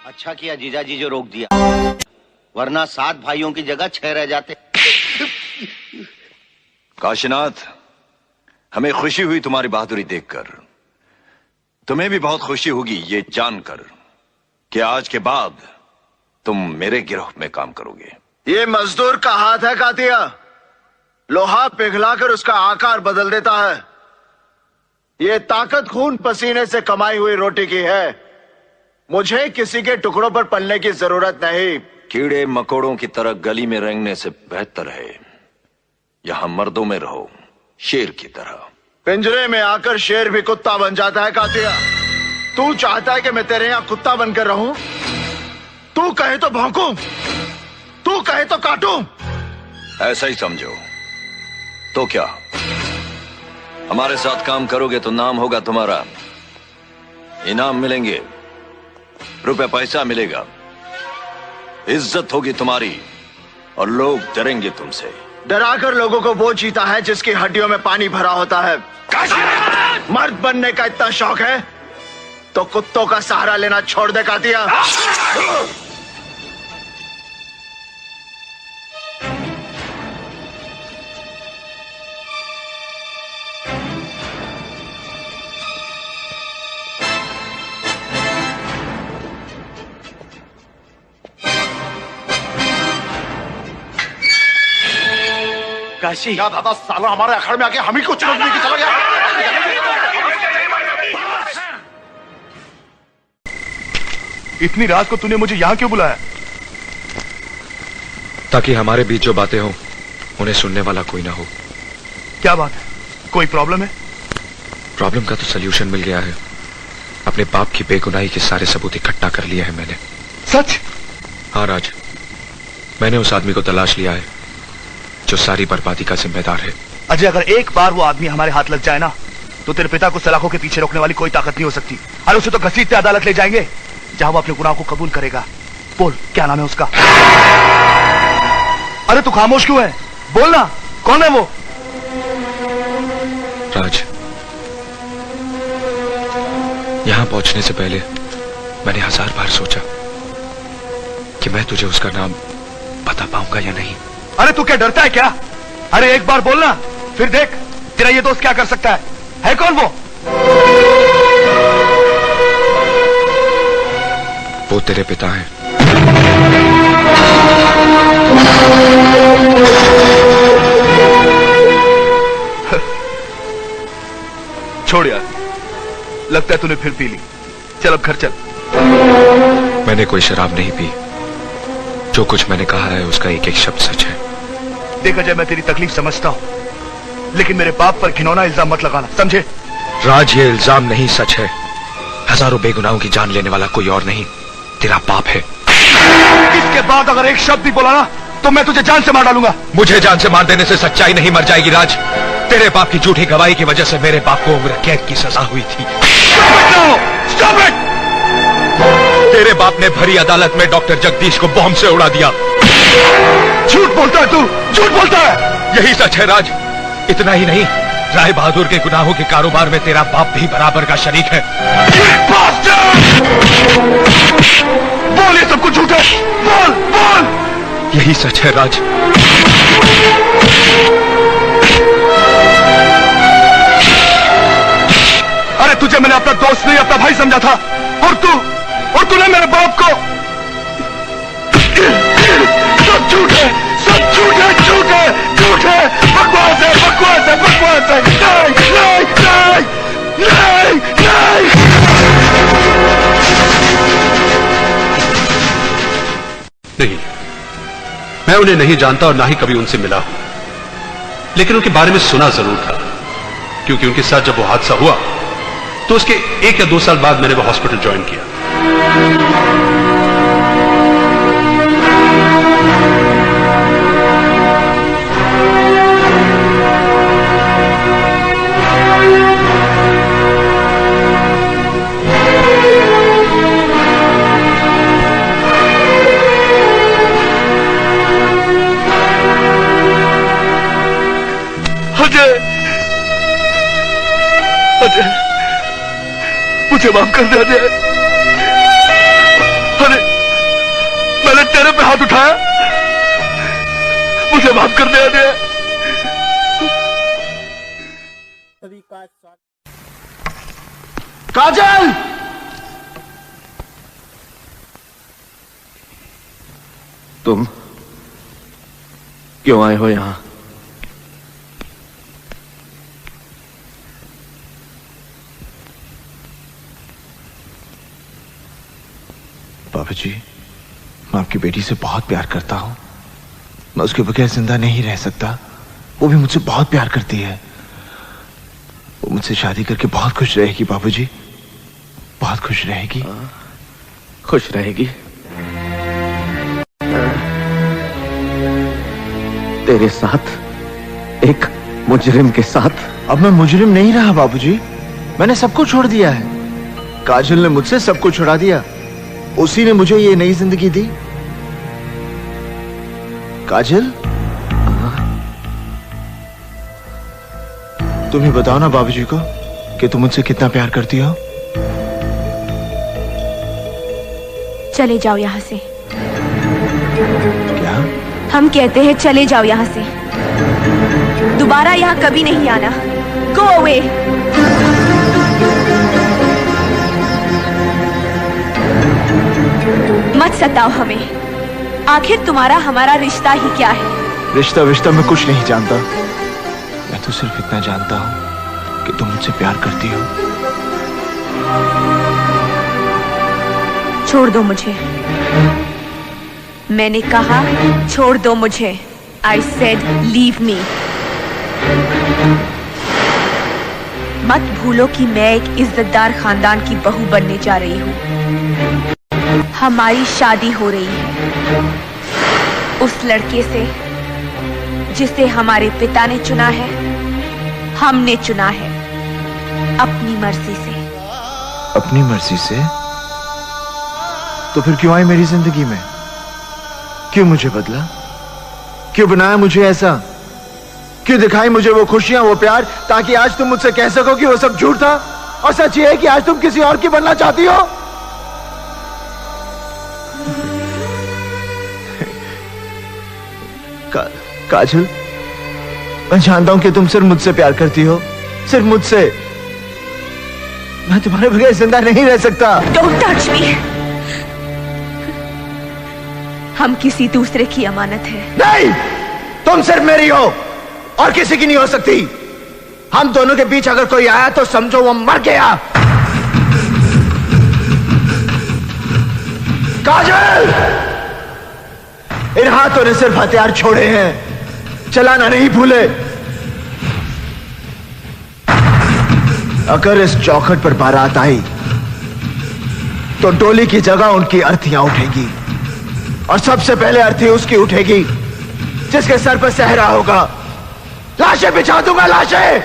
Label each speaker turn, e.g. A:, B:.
A: अच्छा किया जीजाजी जो रोक दिया, वरना 7 भाइयों की जगह 6 रह जाते।
B: काशीनाथ, हमें खुशी हुई तुम्हारी बहादुरी देखकर। तुम्हें भी बहुत खुशी होगी ये जानकर कि आज के बाद तुम मेरे गिरोह में काम करोगे।
C: ये मजदूर का हाथ है कातिया, लोहा पिघलाकर उसका आकार बदल देता है। ये ताकत खून पसीने से कमाई हुई रोटी की है। मुझे किसी के टुकड़ों पर पलने की जरूरत नहीं।
B: कीड़े मकोड़ों की तरह गली में रेंगने से बेहतर है यहां मर्दों में रहो, शेर की तरह।
C: पिंजरे में आकर शेर भी कुत्ता बन जाता है कातिया। तू चाहता है कि मैं तेरे यहां कुत्ता बनकर रहूं? तू कहे तो भौंकूं, तू कहे तो काटूं।
B: ऐसा ही समझो। तो क्या हमारे साथ काम करोगे तो नाम होगा तुम्हारा, इनाम मिलेंगे, रुपए पैसा मिलेगा, इज्जत होगी तुम्हारी और लोग डरेंगे तुमसे।
C: डराकर लोगों को वो जीता है जिसकी हड्डियों में पानी भरा होता है। मर्द बनने का इतना शौक है तो कुत्तों का सहारा लेना छोड़ दे कातिया।
D: काशी,
C: क्या दादा साला हमारे अखाड़े में आके हम ही को चुनौती देके चला गया।
E: इतनी रात को तूने मुझे यहां क्यों बुलाया?
F: ताकि हमारे बीच जो बातें हो उन्हें सुनने वाला कोई ना हो।
E: क्या बात है? कोई प्रॉब्लम है?
F: प्रॉब्लम का तो सलूशन मिल गया है। अपने बाप की बेगुनाही के सारे सबूत इकट्ठा कर लिए हैं मैंने।
E: सच?
F: हाँ राज, मैंने उस आदमी को तलाश लिया है जो सारी बर्बादी का जिम्मेदार है।
E: अजय, अगर एक बार वो आदमी हमारे हाथ लग जाए ना तो तेरे पिता को सलाखों के पीछे रोकने वाली कोई ताकत नहीं हो सकती। अरे उसे तो घसीटते अदालत ले जाएंगे जहां वो अपने गुनाह को कबूल करेगा। बोल, क्या नाम है उसका? अरे तू खामोश क्यों है? बोलना, कौन है वो?
F: राज, यहां पहुंचने से पहले मैंने 1000 बार सोचा कि मैं तुझे उसका नाम बता पाऊंगा या नहीं।
E: अरे तू क्या डरता है क्या? अरे एक बार बोलना, फिर देख तेरा ये दोस्त क्या कर सकता है कौन वो?
F: वो तेरे पिता हैं।
E: छोड़ यार, लगता है तूने फिर पी ली। चल अब घर चल।
F: मैंने कोई शराब नहीं पी। जो कुछ मैंने कहा है उसका एक एक शब्द सच है।
E: देख अजय, मैं तेरी तकलीफ समझता हूं, लेकिन मेरे बाप पर घिनौना इल्जाम मत लगाना, समझे?
F: राज, ये इल्जाम नहीं सच है। हजारों बेगुनाहों की जान लेने वाला कोई और नहीं, तेरा बाप है।
E: इसके बाद अगर एक शब्द भी बोला ना तो मैं तुझे जान से मार डालूंगा।
F: मुझे जान से मार देने से सच्चाई नहीं मर जाएगी राज। तेरे बाप की झूठी गवाही की वजह से मेरे बाप को उम्र कैद की सजा हुई थी।
E: Stop it!
F: तेरे बाप ने भरी अदालत में डॉक्टर जगदीश को बॉम्ब से उड़ा दिया।
E: झूठ बोलता है तू, झूठ बोलता है।
F: यही सच है राज। इतना ही नहीं, राय बहादुर के गुनाहों के कारोबार में तेरा बाप भी बराबर का शरीक है।
E: बोल, ये सब कुछ झूठ है। बोल बोल।
F: यही सच है राज।
E: अरे तुझे मैंने अपना दोस्त नहीं अपना भाई समझा था, और तूने मेरे बाप को। सब झूठ है, सब झूठ है, झूठ है, झूठ है, बकवास है, बकवास है, बकवास है। नहीं नहीं नहीं नहीं
G: नहीं, मैं उन्हें नहीं जानता और ना ही कभी उनसे मिला हूं, लेकिन उनके बारे में सुना जरूर था, क्योंकि उनके साथ जब वो हादसा हुआ तो उसके 1 या 2 साल बाद मैंने वो हॉस्पिटल ज्वाइन किया।
E: मुझे माफ कर दे अजय। अरे हाथ उठाया। मुझे माफ कर दे अजय।
C: काजल,
H: तुम क्यों आए हो यहां?
C: बाबूजी, मैं आपकी बेटी से बहुत प्यार करता हूं। मैं उसके बगैर जिंदा नहीं रह सकता। वो भी मुझसे बहुत प्यार करती है। वो मुझसे शादी करके बहुत खुश रहेगी बाबूजी, बहुत खुश रहेगी।
H: खुश रहेगी? तेरे साथ, एक मुजरिम के साथ?
C: अब मैं मुजरिम नहीं रहा बाबूजी, मैंने सब कुछ छोड़ दिया है। काजल ने मुझसे सब कुछ छुड़ा दिया। उसी ने मुझे ये नई जिंदगी दी। काजल, तुम ही बताओ ना बाबूजी को कि तुम मुझसे कितना प्यार करती हो।
I: चले जाओ यहाँ से।
C: क्या?
I: हम कहते हैं चले जाओ यहाँ से, दोबारा यहाँ कभी नहीं आना। Go away. मत सताओ हमें। आखिर तुम्हारा हमारा रिश्ता ही क्या है?
C: रिश्ता विश्ता मैं कुछ नहीं जानता। मैं तो सिर्फ इतना जानता हूं कि तुम मुझसे प्यार करती हो।
I: छोड़ दो मुझे। मैंने कहा छोड़ दो मुझे। I said leave me। मत भूलो कि मैं एक इज्जतदार खानदान की बहू बनने जा रही हूँ। हमारी शादी हो रही है उस लड़के से जिसे हमारे पिता ने चुना है, हमने चुना है अपनी मर्जी से।
C: अपनी मर्जी से? तो फिर क्यों आई मेरी जिंदगी में? क्यों मुझे बदला? क्यों बनाया मुझे ऐसा? क्यों दिखाई मुझे वो खुशियां, वो प्यार, ताकि आज तुम मुझसे कह सको कि वो सब झूठ था और सच ये है कि आज तुम किसी और की बनना चाहती हो? काजल, मैं जानता हूं कि तुम सिर्फ मुझसे प्यार करती हो, सिर्फ मुझसे। मैं तुम्हारे बगैर जिंदा नहीं रह सकता।
I: Don't touch me। हम किसी दूसरे की अमानत है।
C: नहीं, तुम सिर्फ मेरी हो और किसी की नहीं हो सकती। हम दोनों के बीच अगर कोई आया तो समझो वो मर गया। काजल, इन हाथों ने सिर्फ हथियार छोड़े हैं, चलाना नहीं भूले। अगर इस चौखट पर बारात आई तो डोली की जगह उनकी अर्थियां उठेंगी और सबसे पहले अर्थी उसकी उठेगी जिसके सर पर सहरा होगा। लाशें बिछा दूंगा, लाशें।